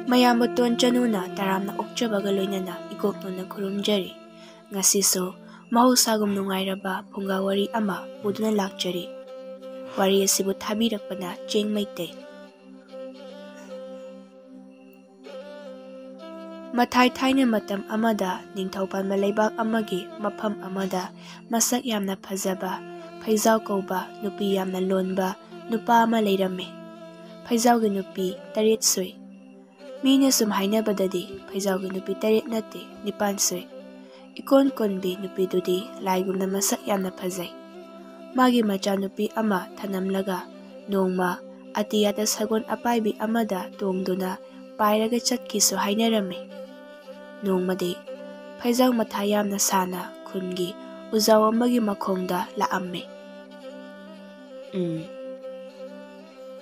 Mayambuton Chanuna taramna okchabaga loinana ikoknona khurumjari. Ngasiso mahusagum nungairaba Phunga Wari ama puduna lakjari. Wari asibu Thabirakpana Cheng Meetei. Mathai thaina matam amada ningthaupanma leibak amagi mafam amada masak yamna phajaba phaijau kauba nupi yamna lonba nupa ama leirame. Phaijaugi nupi 8 sui. Mina sum hainabadadi phaijaugi nupi 8 nate 9 sui. Ikon konbi nupi dudi laigumna masak yamna phajai. Magi macha nupi ama thanamlaga nongma atiyata sagon apaibi amada tongduna pairaga chatkisu hainarame. Nongmadi phaijau matha yamna sana khungi ujaw amagi makhongda laamme.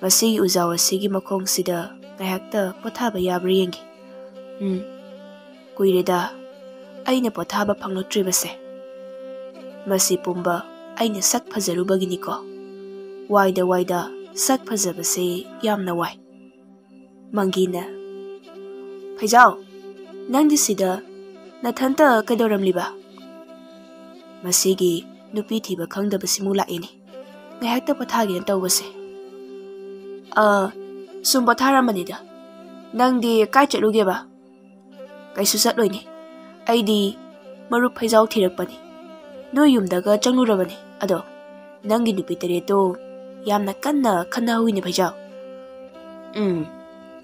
Masi ujaw asigi makhong sida ngayakta pothaba yabra yengi. Kuireda aina pothaba phanglotribase. Masi pumba aina sak phajarubagini ko. Waida sak phajabase yamna wai. Mangina phaijau nangdi sida nathanta kadoramliba. Masigi nupi thiba khangdabasimu laini. Ngayakta pothagina tawbase. Sum potharambanida. Nangdi kai chatlugeba. Kaisu chatloini. Aidi marup phaijau thirakpani. No yumdaga changlurabani. Ado nangi nupi tareto yamna kanna khannahuini phaijau.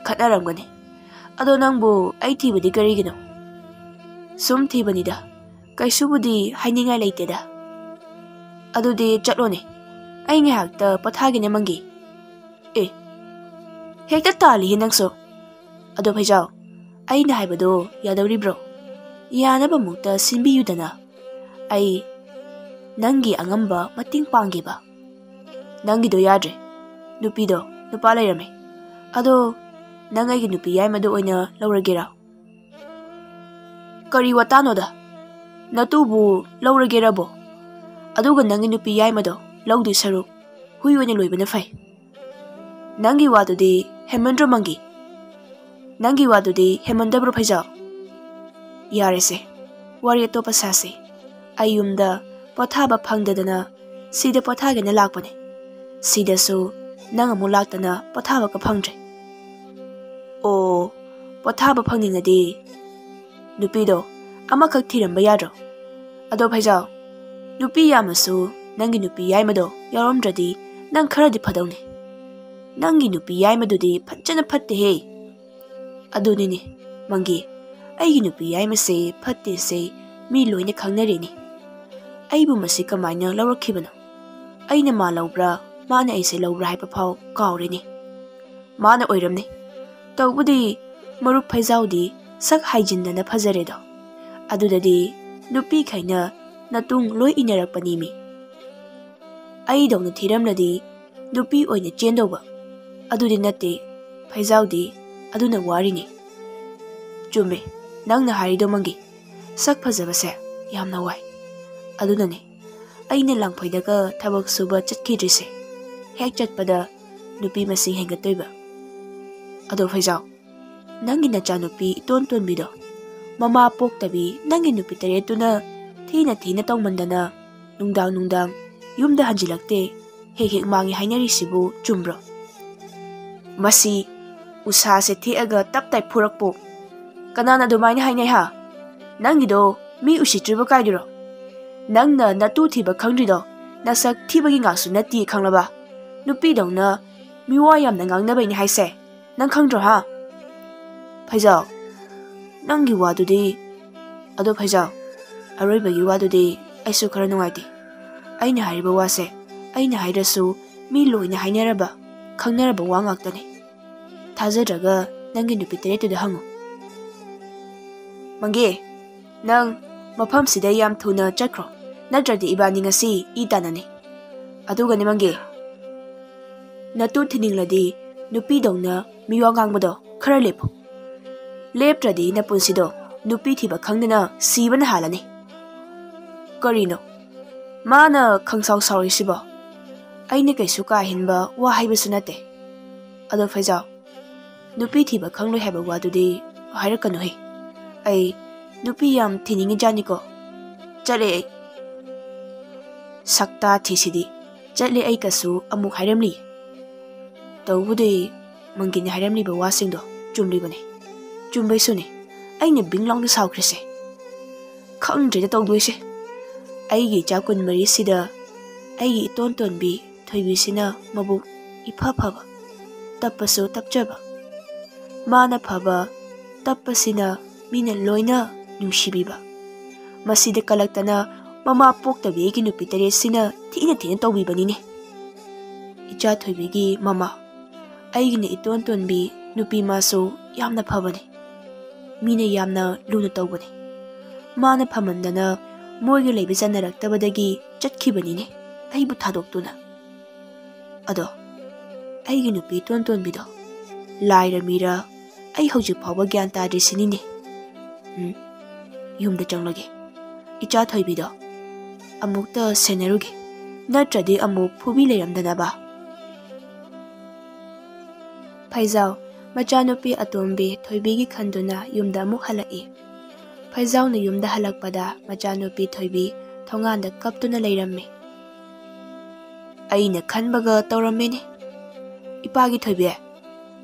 Khatnaramgani. Ado nangbu ai thibadi karigino. Sum thibanida. Kaisubudi hainingai leiteda. Adudi chatlone. Ai ngayakta pothagina mangi. Hekta tali hinangso. Ado phaijau. Ai na haibado yadawribro. Yanaba mukta sinbiyudana. Ai nangi angamba mating pangiba. Nangi do yadre. Nupido nupa lairame. Ado nangai nupi yaimado oina lauragera. Kari watanoda. Natubu lauragera bo. Aduga nangi nupi yaimado laudi saruk. Hui oina loibana fai. Nangi wadudi hemandro mangi. Nangi wadudi hemandabro phaijau. Yarese. Wari atopa sase. Ayumda pothaba phangdadana sida pothagena lakpane. Sida su nangamu laktana pothaba ka phangdre. Pothaba phangningadi nupido amakak thiramba yadro. Ado phaijau nupi yamasu nangi nupi yaimado yaromdradi nang kharadi phadawne. Nangi nupi yaimadudi phajana phatte he. Adunini mangi aigi nupi yaimase phatte se mi loina khangnareni. Aibu masi kamaina lawrakhibana. Aina ma lawbra mana aise lawbra haipa phau kawreni. Mana oiramni. Tawbudi marup phaijawdi sak haijindana phajaredo. Adudadi nupi khaina natung loi inarakpani mi. Ai dawna thiramladi nupi oina chendoba. Adudi nate phaijawdi aduna warini. Chume nangna harido mangi. Sak phajabase yamna wai. Adunani aina langphaidaga thabak suba chatkidrise. Hek chatpada nupi masing hengatoiba. Ado phaijau nangi nacha nupi ton bido. Mama poktabi nangi nupi taretuna thina tongmandana nungdang yumda hanjilakte hek mangi hainari sibu chumbro. Masi usa se thiaga taptai phurakpo. Kanana dumaina hainai ha. Nangido mi usitriba kaidiro. Nangna natu thiba khangrido nasak thibagi ngaksu nati khanglaba. Nupi dongna miwa yamna ngangnabaini haise. Nang khangdro ha. Phaijau nangi wadudi. Ado phaijau aroibagi wadudi aisu khara nungaiti. Aina hariba wase aina hairasu mi loina hainaraba khangnaraba wa ngaktani. Thajadraga nangi nupi taretuda hangu. Mangi nang mafam sida yam thuna chakro. Nadradi ibani ngasi itanani. Adugani mangi natu thiningladi nupi dongna miwa ngangbado khara lepo. Leptradi napunsido nupi thiba khangdana sibana halani. Karino mana khangsaw sawi sibo. Aina kaisu ka hinba wa haibasu nate. Ado phaijau Nupi thiba khangloi haiba wadudi hairakanu he. Ai nupi yam thiningi janiko. Chale ai. Sakta thisidi chale ai kasu amuk hairamli. Tawbudi mangini hairamli ba wasingdo chumli bane. Chumbai sune. Aina binglong da saukhrese. Khangdre da tawduise. Aigi chakun mari sida aigi ton bi thoibi sina mabu ipa phaba. Tappasu tapjaba. Mana phaba tappasina mina loina nungsibiba. Masida kalaktana mama poktabi gi nupi tare sina thina tawbi banine. Icha thoibi gi mama aigi ne ton bi nupi maso yamna phabane. Mina yamna luna tawbane. Mana phamandana moigi leibi jannaraktabadagi chatkhibanine. Aibu thadoktuna. Ado aigi nupi ton bido laira mira ai hojik phawba gyan tadri sinine. Yumda changlage. Icha thoibido amukta senaruge. Natradi amuk phubi leiramdana ba. Phaijau machanupi atombi thoibigi khanduna yumda amuk halai. Phaijau na yumda halakpada machanupi thoibi thonganda kaptuna leiramme. Aina khanbaga tawrammene. Ipagi thoibi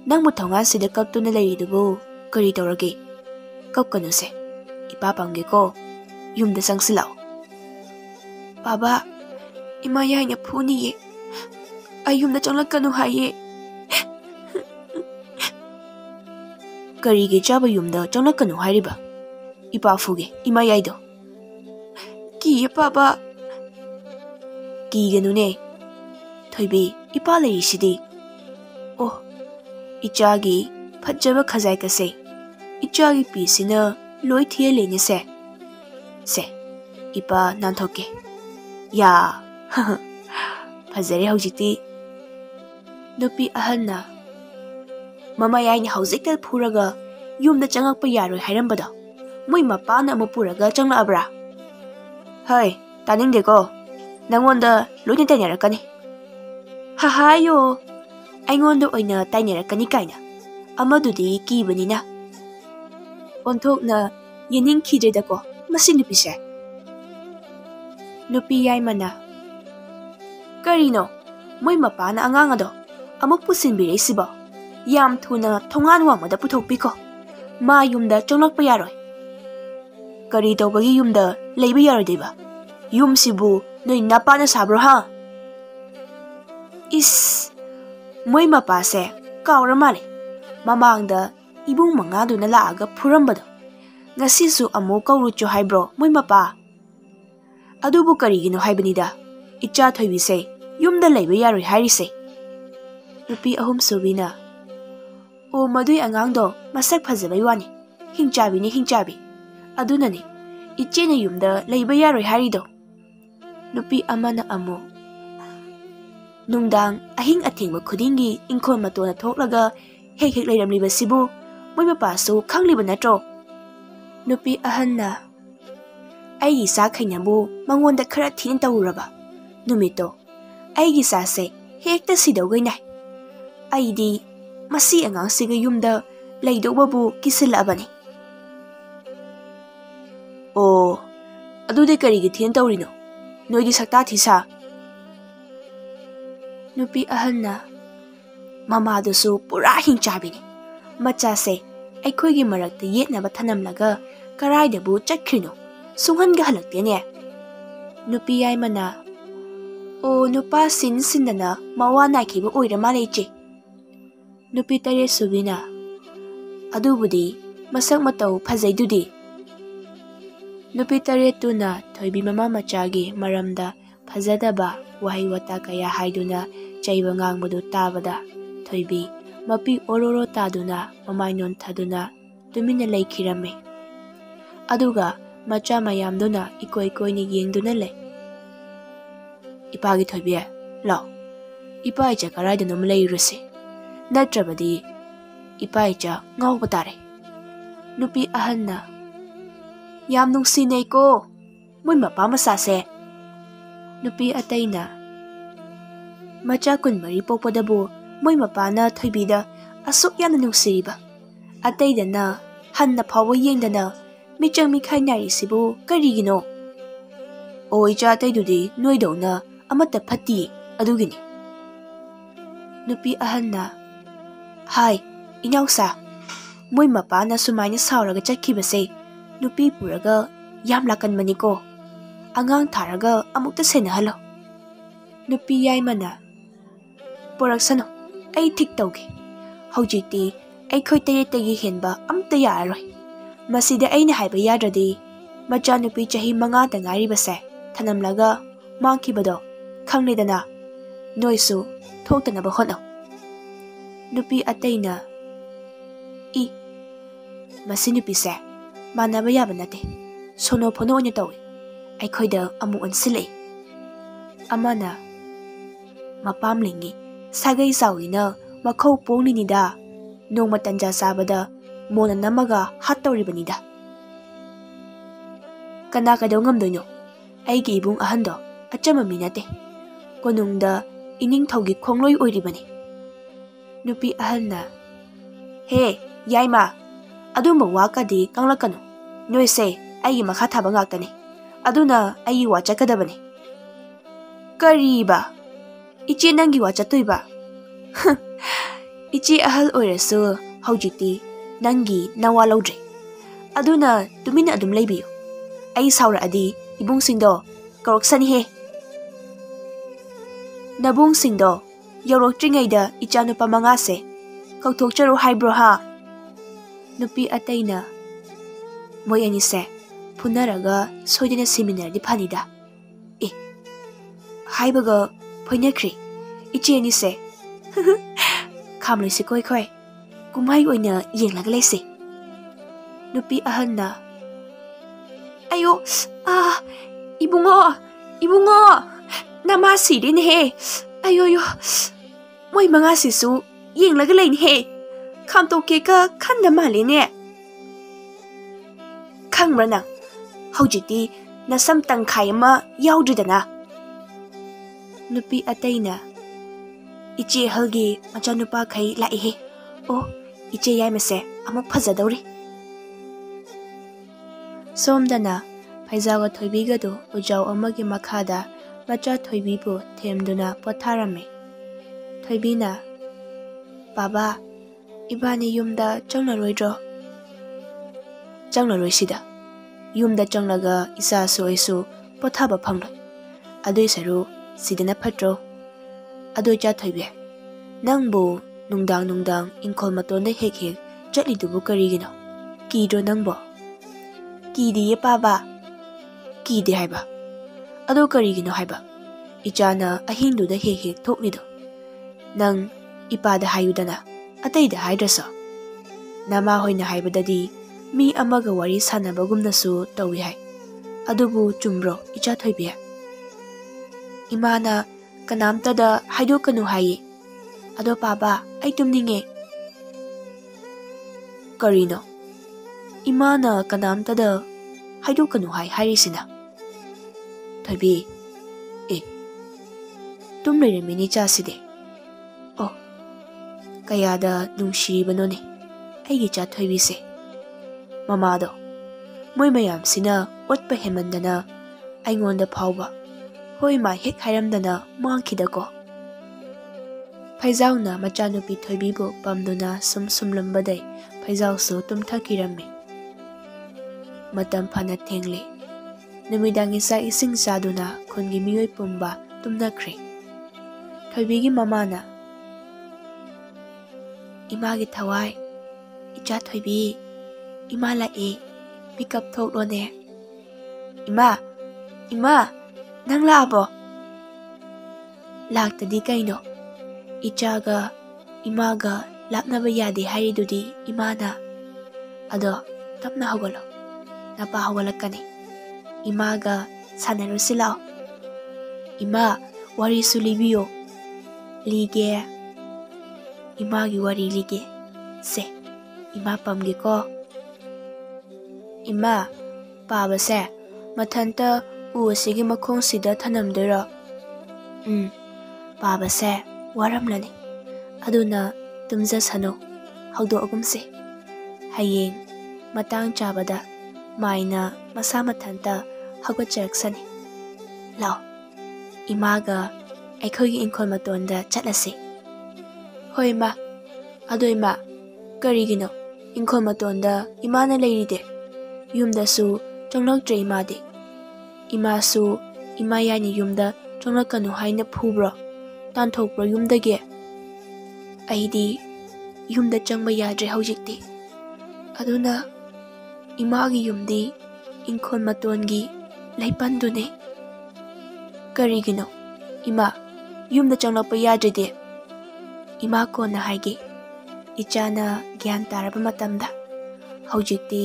nangmu thongan sida kaptuna leiridubu kari tawrage. Kapkanuse. Ipa pamgeko yumda sangsilao. Baba, ima yaina phuniye. Ai yumda changlakanu haye. Karigi chaba yumda changlakanu hairiba. Ipa fuge ima yaido. Kiye baba. Kiganune. Thoibi ipa leisidi. Oh, ichagi phajaba khazai kase. Ichagi pisina loi thie lene se. Se, ipa nanthoke. Ya, phajare haujiti. Nupi ahanna. Mama yaini haujikta phuraga yumda changakpa yaroi hairambada. Moi mapana amapuraga changlabra. Hai, taningdeko. Nangonda loina tainerakani. Hahayo. Aingonda oina tainerakani kaina. Amadudi kibanina. Onthokna yening khidredako masi nupise. Nupi yaimana. Karino, moi mapana angangado amuk pusinbiresiba. Yam thuna thongan wamada puthokpiko. Ma yumda changlakpa yaroi. Kari tawbagi yumda leiba yarodeba. Yum sibu noi napana sabro ha. Is moi mapase kawra male. Mamangda ibung mangaduna laaga phurambado. Ngasisu amu kawrucho haibro moi mapa. Adubu karigino haibanida. Icha thoibise yumda leiba yaroi hairise. Nupi ahum subina. O madui angangdo masak phajabai wani. Hingchabi ni hingchabi. Adunani ichena yumda leiba yaroi harido. Nupi amana amu. Nungdang ahing athingba khudingi ingkhon matona thoklaga hek leiramliba sibu moi mapasu khangliba natro. Nupi ahanna. Aigi sa khainabu mangonda khara thin tawuraba. Numito aigi sa se hekta sidawgainai. Aidi masi angang siga yumda leidobabu kisilabani. Oh, adude karigi thin tawrino. Noidi sakta thisa. Nupi ahanna. Mama dusu pura hingchabini. Macha se aikhoigi marakta yetnaba thanamlaga karaidabu chakhrino. Sunghanga halaktene. Nupi yaimana. O nupa sindana mawa naikhiba oirama leiche. Nupi tare subina. Adubudi masak matau phajaidudi. Nupi tare tuna thoibi mama machagi maramda phajadaba wahai wata kaya haiduna chaiba ngangbadu tabada thoibi mapi ororo taduna mamainon thaduna tumina leikhirame. Aduga macha mayamduna ikoi koini yengduna lei. Ipagi thoibi lao. Ipa icha karaida nom leiruse. Natrabadi ipa icha ngawba tare. Nupi ahanna. Yam nungsinay ko. Moi mapa masase. Nupi atayna. Macha kun mari pokpadabu moi mapa na thoibida asuk yana nungsiriba ataidana hanna phawa yengdana michang mikhai nairisibu karigino o icha ataidudi noidona amata phatti adugini nupi ahanna hai inausa moi mapana sumaina sauraga chakhibase nupi puraga yam lakanmani ko angang tharaga amukta senahalo nupi yaimana poraksano ai thik tauge hojiti ai khoi tegi henba amta yaroi masida aina haiba yadradi macha nupi chahi manga ta ngari base thanamlaga mangkhibado khangledana noisu thoktana ba hono nupi ataina I masi nupi se manaba yaba nate sono phono onya tawi ai khoida amu ansile amana mapam lingi sagai sawina makhau pongni da nongma tanja sabada mona namaga hattawribanida kana kadaw ngamdoino aigi ibung ahando achama minate konungda ining thogi khongloi oiribani nupi ahanna he yaima adumba wakadi kanglakanu noise aigi makha thaba ngaktani aduna aigi wacha kadabani kariba ichi nangi wacha toiba ichi ahal oirasu hojiti nangi nawa lodre aduna tumina adum leibiyo ai saura adi ibung singdo koroksani he nabung singdo yorok tringaida ichanu pamanga se kauthok charo haibro ha nupi ataina moi ani se phunaraga soidina seminar di phanida e haibaga phoinakri ichi ani se khamloisi koi khoi kumai oina yenglaga leise nupi ahanna ayo ibungo nama sirin he ayo moi manga sisu yenglaga lein he khamto ke ka khanda maline khangrana hojiti nasam tangkhai ma yaudridana nupi ataina ichi halgi machanupa khai lai he o ichi yai mase amuk phajadori somdana phaijawa thoibiga do ujau amagi makhada macha thoibibu themduna potharame thoibina baba ibani yumda changlaroidro changlaroisida yumda changlaga isa soisu pothaba phangloi adoi saru sidana phatro adoi cha thoibe nangbu nungdang inkol matonda hek chatli dubu karigino kidro nangbo kidi ye paba kidi haiba ado karigino haiba ichana ahingduda hek thoknido nang ipada hayudana ataida haidrasa nama hoina haibadadi mi amaga wari sanabagumnasu tawi hai adubu chumro icha thoibe imana kanamtada haidokanu hayi ado paba ai tumninge karino imana kanamtada haidokanu hai hairisina thoibi e tumlere mini chaside o kayada nungshiribanone aigi cha thoibi se mamado moi mayam sina otpa hemandana aingonda phawba hoi ma hek hairamdana mangkhidako phaijauna machanupi thoibibu pamduna sumlambadai phaijausu tumthakirame matam phana thengle numidangi sa ising saduna khongi miyoi pumba tumnakhre thoibigi mamana imagi thawai icha thoibi ima lae pickup thoklone ima nang laabo laktadi kaino ichaga imaga laknaba yade haridudi imana ado tapna hogalo napa hogalakkani imaga sanarusilao ima wari sulibiyo lige imagi wari lige se ima pamge ko ima paba se mathanta uasigi makhong sida thanamdera paba se waramlani aduna tumja sano ꯍꯧꯗꯣꯛꯑꯒꯨꯝꯁꯦ ꯍꯌꯦꯡ matang chabada maina masa mathanta hawgatjarksani lao imaga aikhogi inkol matonda chatlase hoi ma adoi ma karigino inkol matonda imana leiride yumda su chongloktre imade ima su imayani yumda chonglokanu haina phubro tanthokpro yumdage aidi yumda changba yadre hawjikti aduna imagi yumdi inkol matongi laipandune karigino ima yumda changlokpa yadrede ima kona haige ichana gyan taraba matamda hawjikti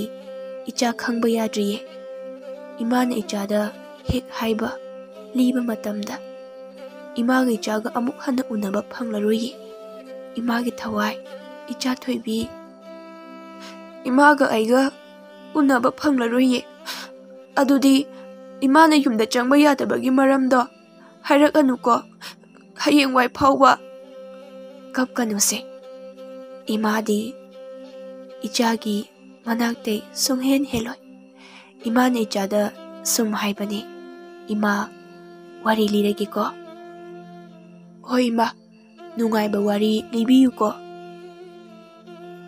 icha khangba yadriye imana ichada hek haiba liba matamda imaga ichaga amuk hana unaba phanglaroye imagi thawai icha thoibi imaga aiga unaba phanglaroye adudi imana yumda changba yadabagi maramdo hairakanuko hayeng wai phawba kapkanuse imadi ichagi manakte sunghen heloi imana ichada sum haibani ima wari liragi ko hoi ma nungai ba wari libiyu ko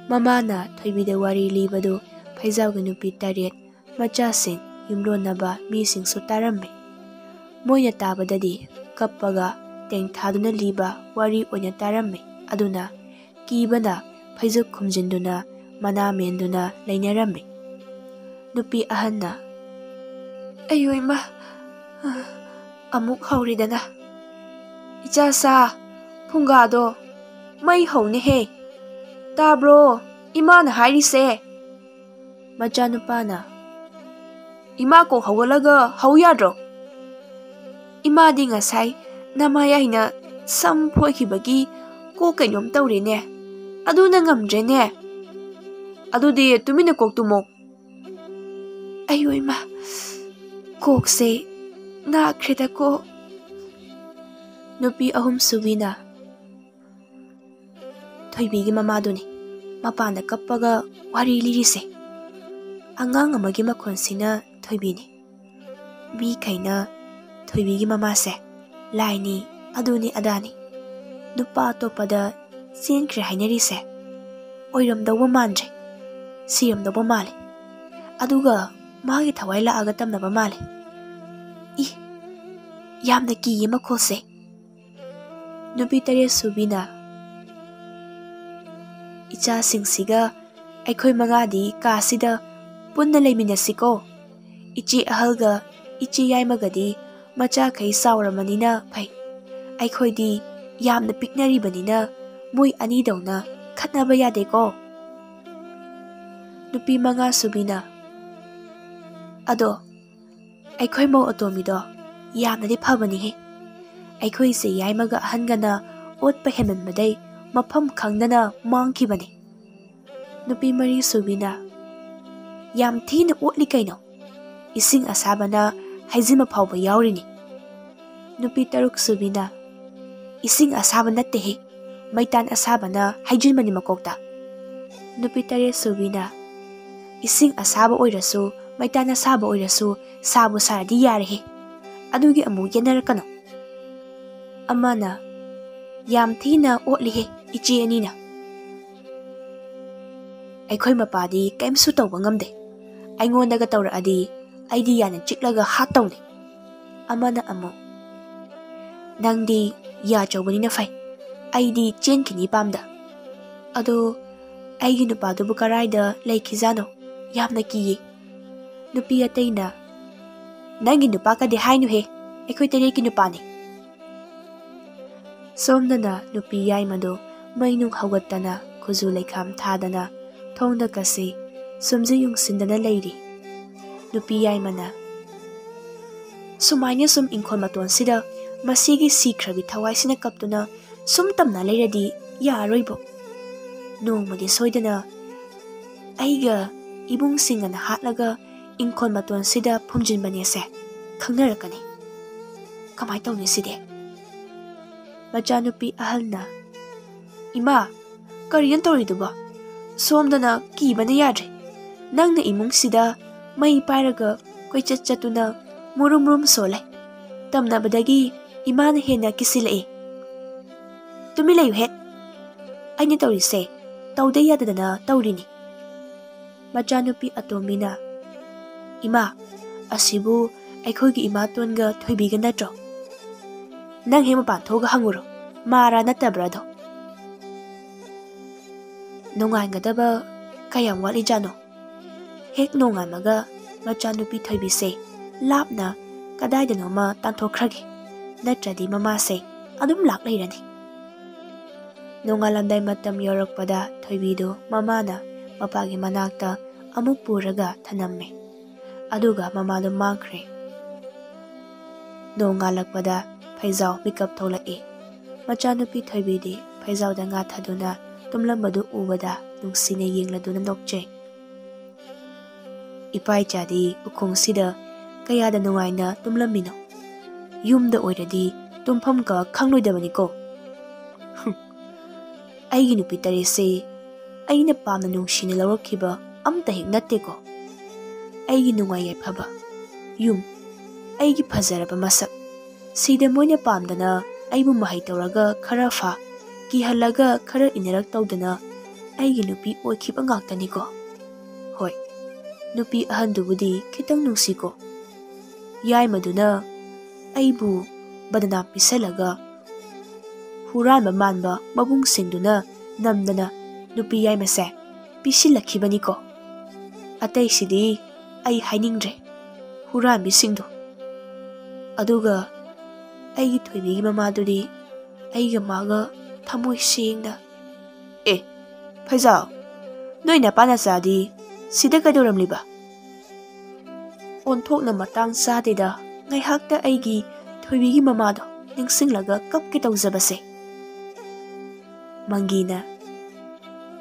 mamana thoibida wari libadu phaijawga nupi taret macha sing yumlonaba mi sing su tarambe moya tabadadi kappaga teng thaduna liba wari onya tarambe aduna kibana phaijuk khumjinduna mana menduna leinarambe nupi ahanna ayoi ma amuk hauridana icha sa phungado mai haune he tabro imana hairise majanupana ima ko hawalaga hawyadro imadi ngasai namaya hina sam phoikibagi ko kainom tawrene aduna ngamdrene adudi tumina koktumo ayoi ma kokse na khreda ko nupi ahum subina thoibigi mamaduni mapanda kappaga wari lirise angang amagi makhonsina thoibini mi kaina thoibigi mamase laini aduni adani nupa topada senkre hainarise oiramdawa manje siramdawa male aduga magi thawai la aga tamnaba male I yamna kiye makhose nupi tare subina icha singsiga aikhoi mangadi kasida punna leiminasiko ichi ahalga ichi yaimagadi macha khai sawramanina phai aikhoidi yamna piknari banina moi ani dawna khatnaba yade ko nupi manga subina ado aikhoi mo atomido yamna di phabani he aikhoi se yaimaga ahangana otpa heman madai mafam khangdana mangkhibani nupi mari subina yam thina otli kaino ising asabana haijima phawba yawrini nupi taruk subina ising asaba natte he maitan asabana haijimani makokta nupi tare subina ising asaba oirasu maitan asaba oirasu sabu saradi yare he adugi amu yenarakano amana yam thina otli he ichi anina aikhoi mapadi kaimsu tawba ngamde aingondaga tawraadi aidi yana chiklaga hatawne amana amu nangdi ya chawbani na fai aidi chenkini pamda ado aigi nupadu bu karaida laikhijano yamna kiye nupi ataina nangi nupa ka de hainu he aikhoi tere ki nupani somdana nupi yaimado mainung hawgattana khuju leikham thadana thongda kasi sumji yungsindana leiri nupi yaimana sumaina sum inkol maton sida masigi sikhrabi thawai sina kaptuna sum tamna leiradi yaroibo nongmadi soidana aiga ibung singana hatlaga inkol maton sida phumjinbani se khangnarakani kamai tawni side majanupi ahalna ima kariyan toriduba Somdana kibana yadre. Nangna imungsida mai pairaga koichat chatuna murum murum sole. Tamnabadagi imana hena kisilai. Tumi layu het. Aina taurise taude yadadana taurini. Machanupi atomina. Ima asibu aikogi ima tonga thoibiga natro. Nang hema panthoga hanguro. Mara natabrado. Nongangadaba kayang wali jano. Hek nongamaga machanupi thoibise lapna kadaidanoma tanthokhragi. Natradi mamase adum lak leirani. Nongalamdai matam yorakpada thoibido mamana mapagi manakta amuk puraga thanamme. Aduga mamado mangkhre. Nongalakpada Phaizau mikap tholaki. Machanupi thoibidi Phaizau da nga thaduna tumlambadu ubada nungsine yengladuna nokche. Ipai chadi ukhongsida kayada nungaina tumlambino. Yumda oiradi tumpham ka khangloidabani ko. Aigi nupi tarese aina pamna nungsine lawrakhiba amta hek natte ko. Aigi nungai yaphaba yum aigi phazaraba masak sida moina pamdana aibu mahai tawraga khara fa ki halaga khara inarak tawdana aigi nupi oikhiba ngaktani ko. Hoi nupi ahandubudi khitang nungsi ko. Yai maduna aibu badana pisalaga huranba manba mabung singduna namdana nupi yai mase pisilakibani ko. Atai sidi ai hainingre huran bisingdu. Aduga aigi thoibigi mamaduri aiga maga thamoi sengna. Phaizau noina pana chadi sida kaidoramliba. Onthokna matang chadeda ngaihakta aigi thoibigi mamado ningsinglaga kapke tawjabase. Mangina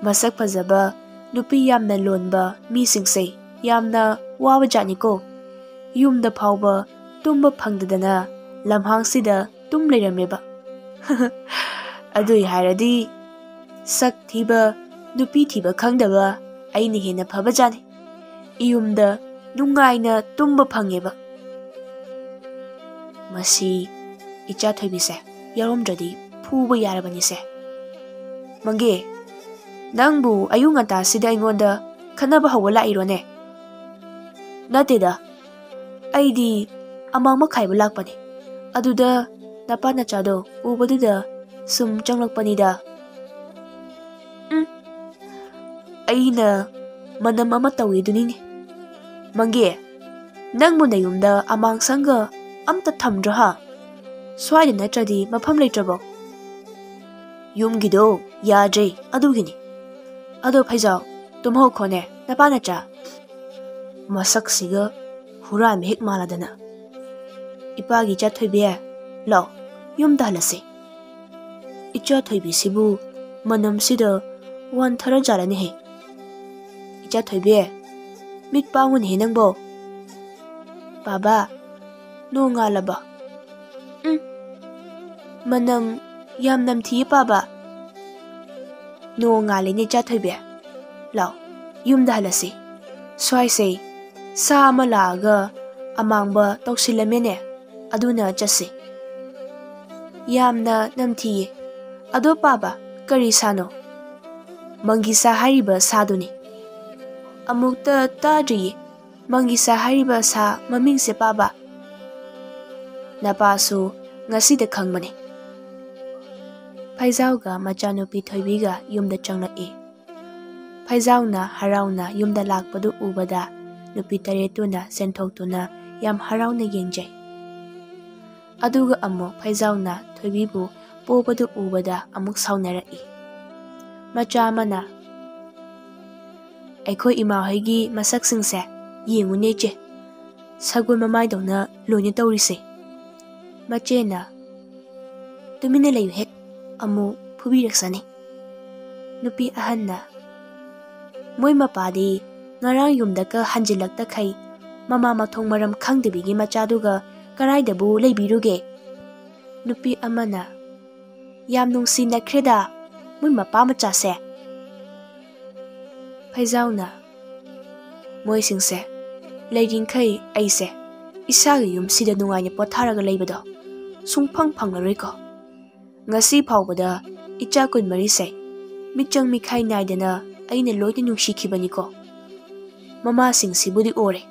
masak phajaba nupi yamna lonba misingse yamna waba janiko. Yumda phawba tumba phangdadana lamhangsida tum leirameba. Adui hairadi sak thiba nupi thiba khangdaba aini hena phaba jani. Iyumda nungaina tumba phangeba. Masi icha thoibise yaromdradi phuba yarabanise. Mange nangbu ayungata sida ingonda khanaba hawa lairone. Nateda aidi amang makhaiba lakpani. Aduda napa nachado ubaduda sum changlakpanida. Aina manam ama tawidunini. Mange nangbu nayumda amang sanga amta thamdra ha. Swaida natradi mafam leitrabo. Yumgido yadre adugini. Ado Phaizau tumho khone napa nacha. Masak siga huran hek maladana. Ipagi cha thoibe law yumda halase. Icha thoibi sibu manam sida wan thara jarani he. Icha thoibe mit pangun he nangbo. Baba no ngalaba. Manam yam namthi baba. No ngalini cha thoibe law yumda halase. Swai say sa malaga amangba tawsilamene aduna chase. Yamna namthi ado paba kari sano. Mangisa hariba saduni. Amukta tadri mangisa hariba sa mamingse paba. Napasu ngasida khangmani. Phaizauga machanupi thoibiga yumda changlaki. Phaizauna harauna yumda lakpadu ubada nupi taretuna senthokuna yam harauna yengjai. Aduga amuk Phaizauna thoibibu pobadu ubada amuk saunarai. Macha amana aiko ima hoigi masaksingse yengune che sagul mamai dona loina tawrise. Machena tumina layu hek amu phubiraksani. Nupi ahanna moi mapadi ngarang yumdaka hanjilakta khai mama mathong maram khangdebigi machaduga karaidabu leibiruge. Nupi amana yam nungsi nakreda moi mapa macha se. Phaijauna moisingse leijingkhai aise isagi yumsida nungaina potharaga leibado sungphang phanglaroi ko ngasi phawbada icha kun mari se michang mikhai naidana aina loina nungsikhibani ko mama singsibudi ore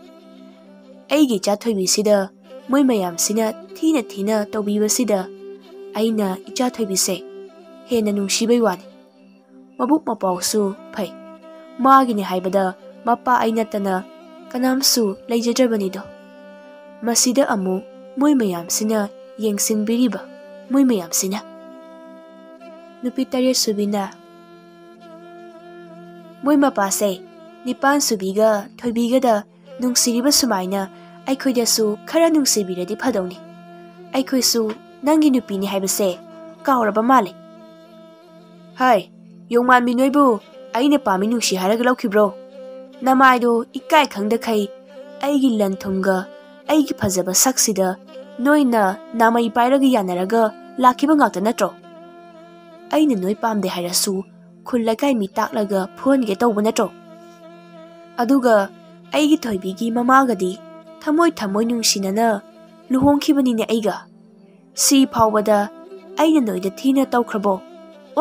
aigi cha thoibi sida moi mayam sina thina tawbiba sida aina icha thoibi se hena nungsibai wani mabuk mapawsu phai magini haibada mapa aina tana kanamsu leijadrabani do masida amu moi mayam sina yengsinbiriba moi mayam sina nupi tare subina moi mapa se nipan subiga thoibiga da nungsiriba sumaina aikhoidasu khara nungsibiradi phadawni aikhoisu nangi nupini haibase kauraba male hai yongman mi noibu aine pami nungsi haraga laukhibro namaido ikai khangda khai aigi lanthumga aigi phajaba saksida noina namai pairaga yanaraga lakhiba ngakta natro aina noi pamde hairasu khullakai mi taklaga phone ge tawba natro aduga aigi thoibigi mamagadi thamoi nungsinana luhongkhibani ne aiga si phawbada aina noida thina tawkhrabo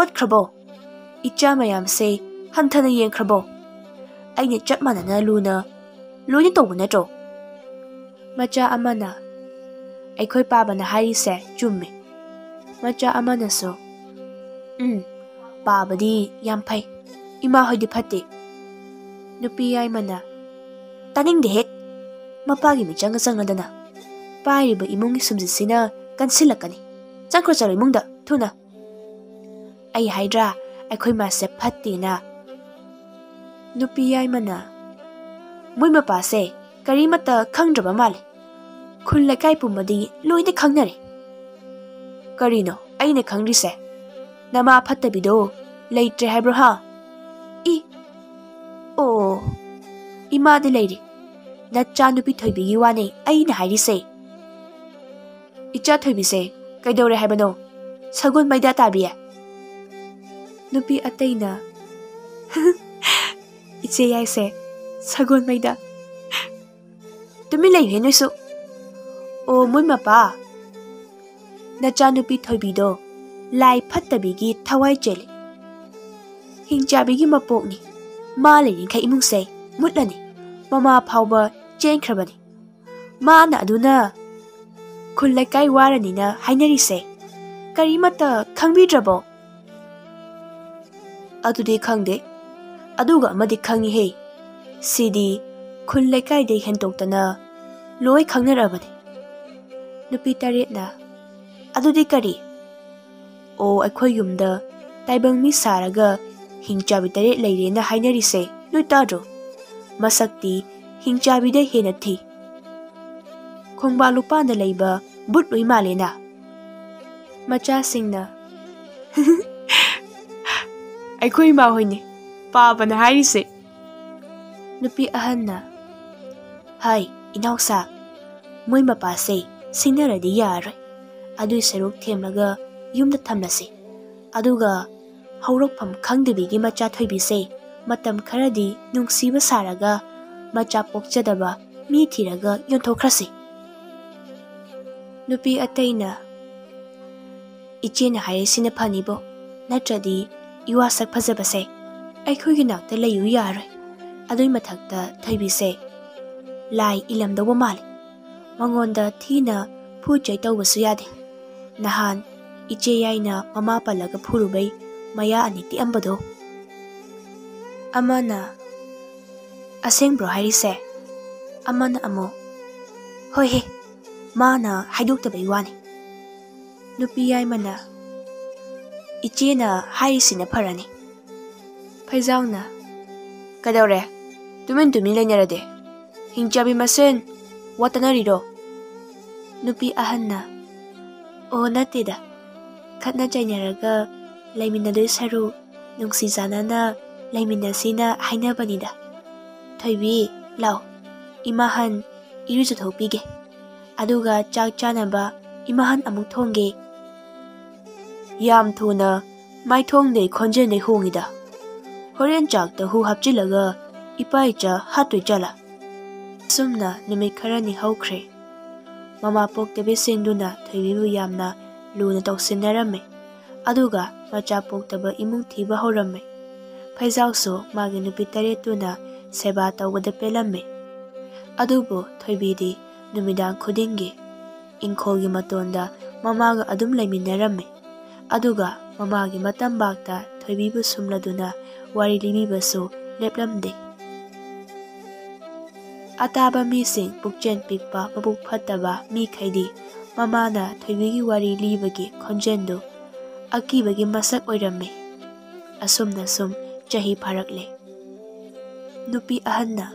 otkrabo icha mayam se hanthana yengkrabo aina chapmanana luna loina tawba natro macha amana aikhoi pabana hari se chumme macha amana so pabadi yam phai ima hoidi phate nupi ai mana taning de hek mapagi mi changa changadana pairiba imungi sumjisina kansilakani chakro charo imungda thuna ai haidra aikhoi ma se phatte na nupi ai mana moi mapa se karimata khangdraba male khulle kai pumadi loide khangnare karino aine khangri se nama phattabido leitre haibro ha I o ima de leiri na chanu pi thoibi gi wane aina hairi se icha thoibi se kaidore haibano sagun maida tabiya nupi ataina iche yai se sagun maida tumi lei he noisu o moi mapa na chanu pi thoibi do lai phattabigi thawai chele hingjabigi mapokni ma lerin khai imung se mutlani mama phawba chenkrabani ma na aduna khullai kai warani na hainari se karimata khangbidrabo adudi khangde aduga amadi khangi he sidi khullai kai de hentoktana loi khangnarabani nupi taretna adudi kari o aikhoi yumda taibang mi saraga hingchabi tare leirena hainari se loi tadro masakti hingchabi de hena thi khongba lupanda leiba but loi malena macha singna aikhoi ma hoine pabana hairi se nupi ahanna hai inausa moi mapa se sinaradi yaroi adui seruk themlaga yumda thamlase aduga haurakpham khangdebigi macha thoibi se matam kharadi nungsiba saraga macha pokchadaba mi thiraga yontokhrase nupi ataina ichena haisina phanibo natradi iwa sak phajabase aikhoigi nakta layu yaroi adui mathakta thoibi se lai ilamdawa male mangonda thina phu chai tawbasu yade nahan iche yaina mama palaga phurubai maya aniti ambado amana aseng bro hairi se amana amo hoi he mana haidukta bai wani nupi yai mana iche na hairi sina pharani phaijauna kadore tumin lenyarade hingchabi masen watanari ro nupi ahanna o nateda khatna chainaraga laiminadoi saru nungsi janana laiminasina hainabanida thoibi lao imahan iruju thopige aduga chak chanaba imahan amuk thongge yam thuna mai thongde khonje ne hongida Horen chakta hu hapchilaga ipa icha hatui chala. Sumna numit kharani haukre. Mama poktabe singduna thoibibu yamna luna toksinarame. Aduga macha poktaba imung thiba horame. Phaijausu magi nupi taretuna seba tawbada pelame. Adubu thoibidi numidang khudingi ingkholgi matonda mamaga adum laiminarame. Aduga mamagi matambakta thoibibu sumladuna wari libibasu leplamde. Ataba mising pukchen pikpa mabuk phataba mi khaidi mamana thoibigi wari libagi khonjendo akibagi masak oirame. Asumna sum chahi pharakle. Nupi ahanna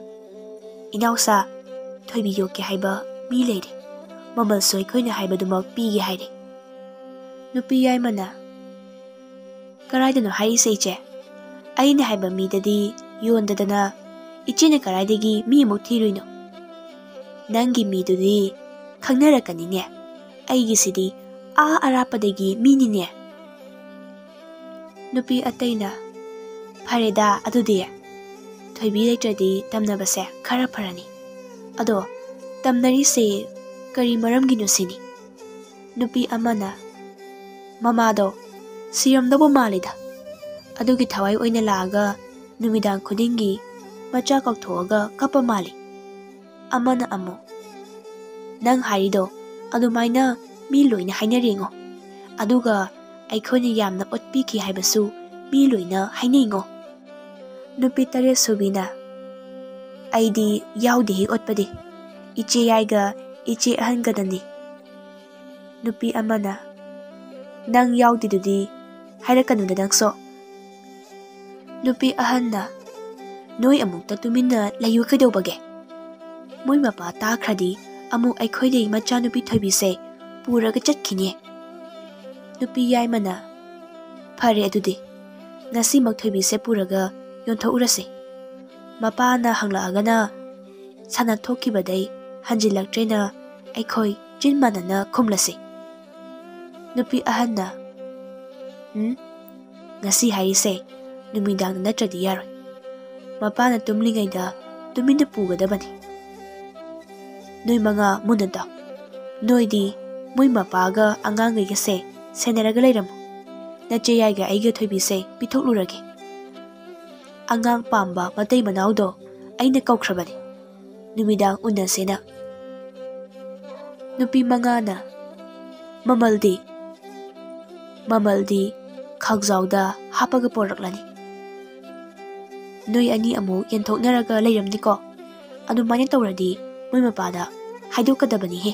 inausa thoibi yoke haiba mi leire. Mamal soi khoina haibadumak pigi haire. Nupi yaimana karaidano harise iche. Aina haiba midadi yondadana ichina karaidagi mi amuk thiruino. Nangi midudi khangnarakani aigi sidi arapadagi minine. Nupi ataina Fareda adudi thoibi leitradi tamnabase khara pharani. Ado tamnari se kari maramgino sini. Nupi amana mamado siramdabo malida. Adugi thawai oina laaga numidang khudingi macha kakthoaga kapa mali. Amana amo nang harido adumaina mi loina hainaringo. Aduga aikhoina yamna otpiki haibasu mi loina hainaingo. Nupi tare subina aidi yaudi otpadi iche yaiga iche ahangadani. Nupi amana nang yaudi dudi hairakanunda nangso. Nupi ahanna noi amukta tumina layu kadobage. Moi mapa takradi amuk aikhoidei macha nupi thoibise puraga chatkini. Nupi yaimana phare adudi ngasi mak thoibise puraga yonthourase. Mapana hanglaagana sana thokibadai hanjilaktrena aikhoi jinmanana khumlase. Nupi ahanna ngasi harise numidang natradi yaroi. Mapana tumlingaida tumina pugadabani. Noi manga munada. Noidi moi mapaga angangaigase seneraga leiramu. Nache yaiga aiga thoibise pithoklurage. Angang pamba matay manaudo aina kaukhrabani. Numidang unasena. Nupi mangana mamaldi khagzauda hapaga poraklani. Noi ani amu yenthoknaraga leiramniko. Adumanya tawradi moi mapada haidokadabani he.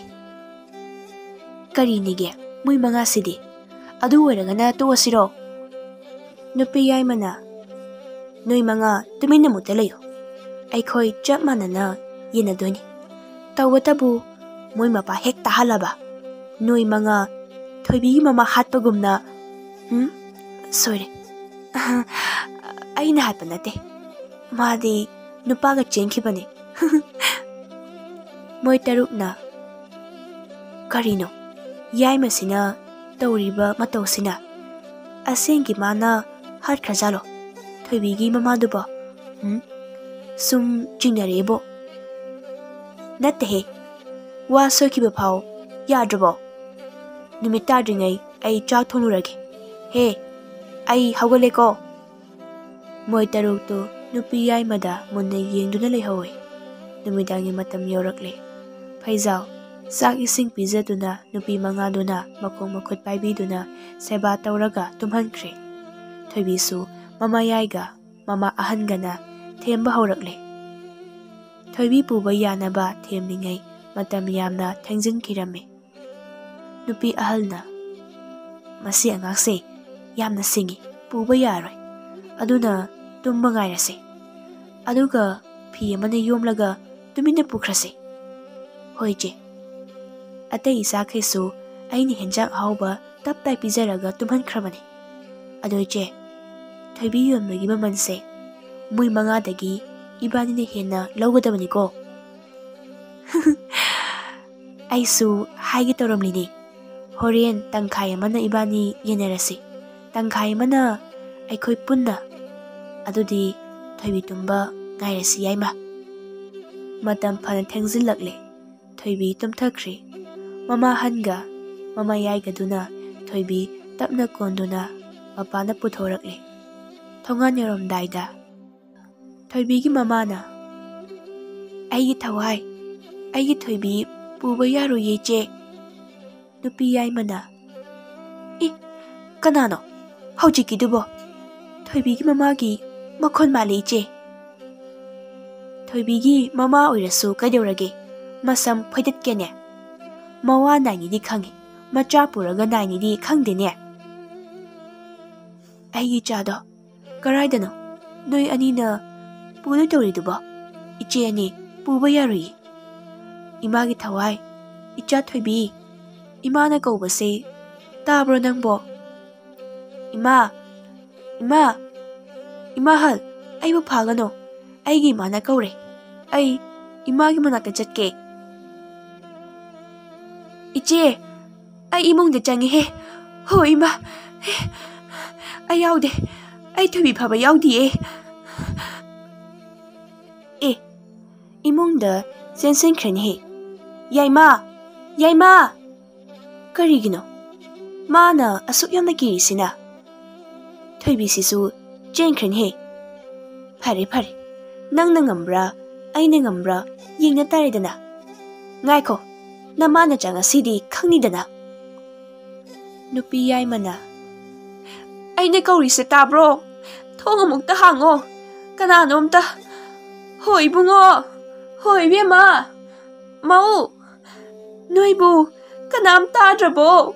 Karinige moi manga sidi. Adu oiragana toasiro. Nupi yaimana noi manga tumina mutalayo. Aikhoi chap manana yenadoni. Tawatabu moi mapa hek tahalaba. Noi manga thoibigi mama hatpagumna sorry. Aina hatpanate. Madi nupaga chenkhibane. Moi tarukna karino yaimasina tawriba matawsina asengi mana hat khajalo thoibigi mamaduba sum jingarebo natte wa sokiba phau yadrabo numita dringai ai chak thonurage he ai hawaleko. Moi tarukto nupi yaimada munna yengduna lehawi. Numidangi matam yorakle. Phaijau sak ising pizaduna nupi mangaduna makong makut paibiduna seba tawraga tumhankre. Thoibisu mama yaiga mama ahangana themba haurakle. Thoibi puba yanaba themningai matam yamna thangjinkhirame. Nupi ahalna masi angakse yamna singi puba yaroi. Aduna tumba ngairase. Aduga phi amana yomlaga tumina pukhrase. Hoije atei isakhaisu aini henjak hauba taptai pizaraga tumhankhrabani. Adoije thoibi yomlagi mamanse moi mangadagi ibanine henna laugadabani ko. Aisu haigi toramlini. Horen tangkhai amana ibani yenarasi. Tangkhai amana aikhoi punna Adudi Thoibi tumba ngairasi yaima. Matam phana thengzilakle. Thoibi tumthakri. Mama hanga mama yaigaduna Thoibi tapna konduna mapana puthorakle. Thongan yoromdaida Thoibi gi mamana aigi thawai aigi Thoibi puba yaro yeche. Nupi yaimana kanano hojiki dubo Thoibi gi mama gi makhon mali che. Thoibi gi mama oirasu kaidaurage masam phaidat kene. Mawa naini di khangi macha puraga naini di khangdene. Aigi chado karaidano noi anina pudu tori dubo iche ani puba yarui. Imagi thawai icha Thoibi imana kaubase tabro nangbo. Ima hal aibu phagano aigi mana kaure ai imagi manakta chatke. Iche ai imungda changi he ho ima ai yaude ai Thoibi phaba yaudi imungda sensen khren he yaima karigino mana asuk yamna kirisina Thoibi sisu chenkhren he phare nangna ngambra aina ngambra yingna taredana ngaiko namana changa sidi khangnidana. Nupi yaimana aina kaurise tabro thong amukta hango kananomta hoi bungo hoi bema mau noibu kanam tadrabo.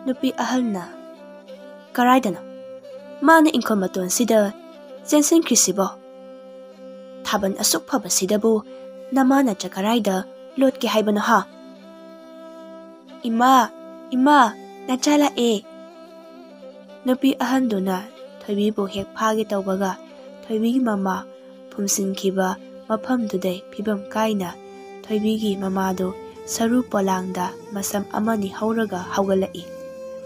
Nupi ahalna karaidana mana inkomaton sida sensen krisibo thaban asuk phaba sidabu namana chakaraida lotke haibano ha. Ima nachala Nupi ahanduna Thoibi bu hek phage tawbaga Thoibi gi mama phumsinkhiba mafamdudai phibam kaina Thoibi gi mama do saru polangda masam amani hauraga haugalai.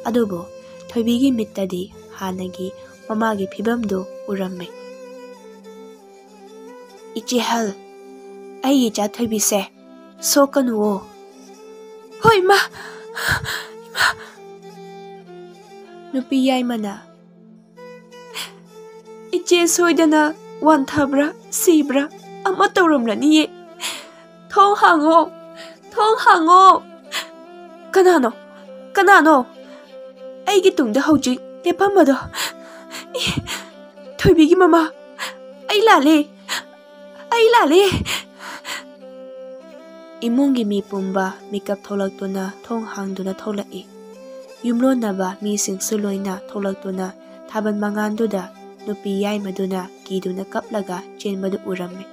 Adubo Thoibi gi mittadi hanagi mama gi phibamdo uramme. Iche hal ai cha Thoibi se sokanuo hoi ma Nupi yaimana iche soidana wanthabra sibra ama tawramlani thong hango kanano aigi tungda hojik lepamado Thoibi gi mama ai lale imungi mi pumba mikap tholaktuna thong hangduna tholai. Yumlonaba mi singsuloina tholaktuna thaban manganduda Nupi yaimaduna kiduna kaplaga chenbadu uramme.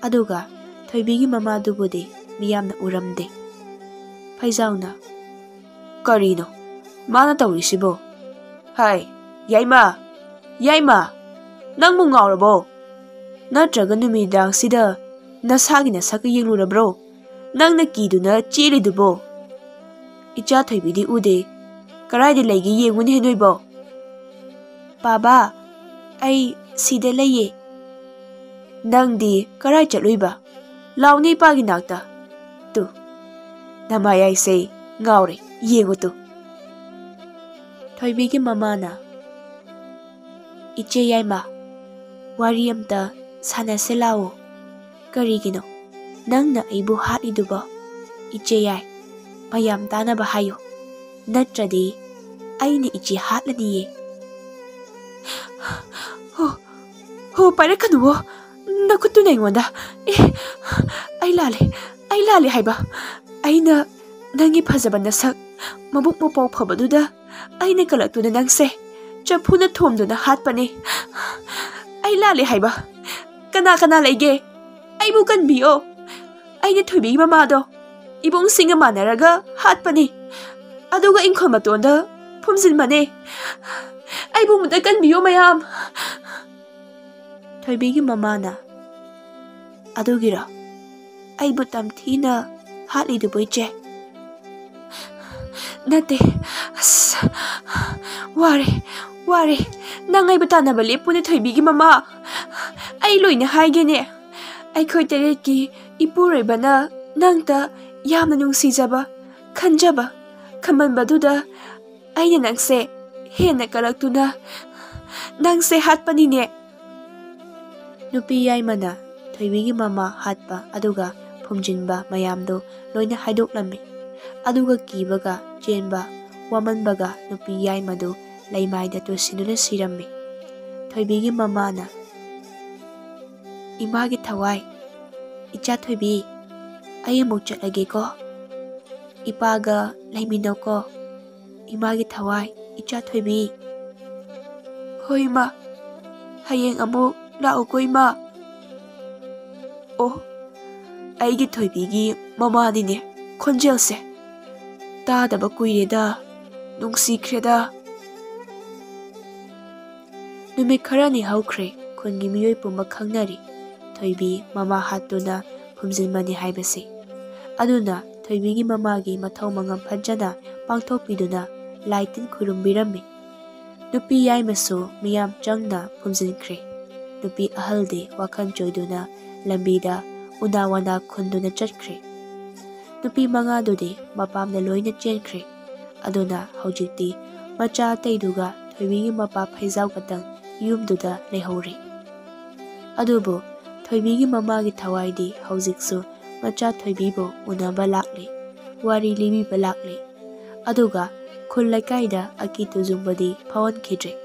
Aduga Thoibi gi mama dubudi miyamna uramde. Phaijauna karino mana tawrisibo hai yaima nang mu ngaurabo natraga numidang sida nasagi nasaka yenglurabro nangna kiduna chelidubo. Icha Thoibi di ude karaide laigi yenguni henoibo. Baba ai sida laye nangdi karai chatloiba launi pagi nakta tu namayai sei ngaure yengu tu. Thoibi gi mamana iche yaima wari amta sanase lao karigino nangna aibu hatiduba iche yai mayam tanaba hayo natradi aina ichi hatlaniye. Ho pare kanuwo nakutuna ingonda ai lale haiba aina nangi phajaba nasak mabuk mapau phabaduda aina kalaktuna nangse chapuna thomduna hatpane ai lale haiba kana leige aibu kanbiyo aina Thoibi mamado ibong singa manaraga hatpane aduga inkhamatonda phumjinmane aibu muda kanbiyo mayam. Thoibi gi mamana adugira aibu tamthina hatlidu boiche nate Wari, nang ay bata na bali po ni Thoibigi mama. Ay loy na haigene. Ay koy tereki ipuray ba na nang ta yamna nung sijaba, kanjaba, kaman baduda ay na nang se hena kalagtuna nang se hat panine. Nupi yay mana Thoibigi mama hatpa aduga phumjinba mayamdo loina haidoklammi. Aduga kibaga jenba wamanbaga nupi yay madu laimaida tusinuna sirammi. Thoibigi mama na Imagi thawai icha Thoibi ay amuk chatlage ko. Ipaga laiminaw ko. Imagi thawai icha Thoibi. Hoy ma, hayeng amuk lao ko ima. Oh, aigi Thoibigi mama nine khonjel se. Tadaba kuireda, nungsikreda. Numit kharani haukhre khungi miyoi pumba khangnari. Thoibi mama hatuna phumjinmani haibasi. Aduna Thoibigi mamagi mathau mangam phajana pangthokpiduna laitin khurumbirammi. Nupi yai masu miyam changna phumjinkre. Nupi ahaldi wakhan choiduna lambida unawana khunduna chatkre. Nupi mangadudi mapamna loina chenkre. Aduna haujikti macha taiduga Thoibigi mapa phaijau katang yumduda lehore. Adubu Thoibigi mamagi thawaidi haujiksu macha Thoibibo unaba lakli, wari libiba lakli. Aduga khul laikaida akitu zumbadi phawan khidre.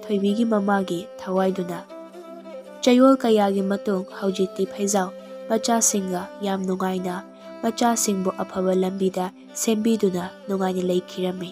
Thoibigi mamagi thawaiduna chayol kayagi matung haujikti phaijau macha singa yam nungaina macha singbo afaba lambida sembiduna nungaina leikhirammi.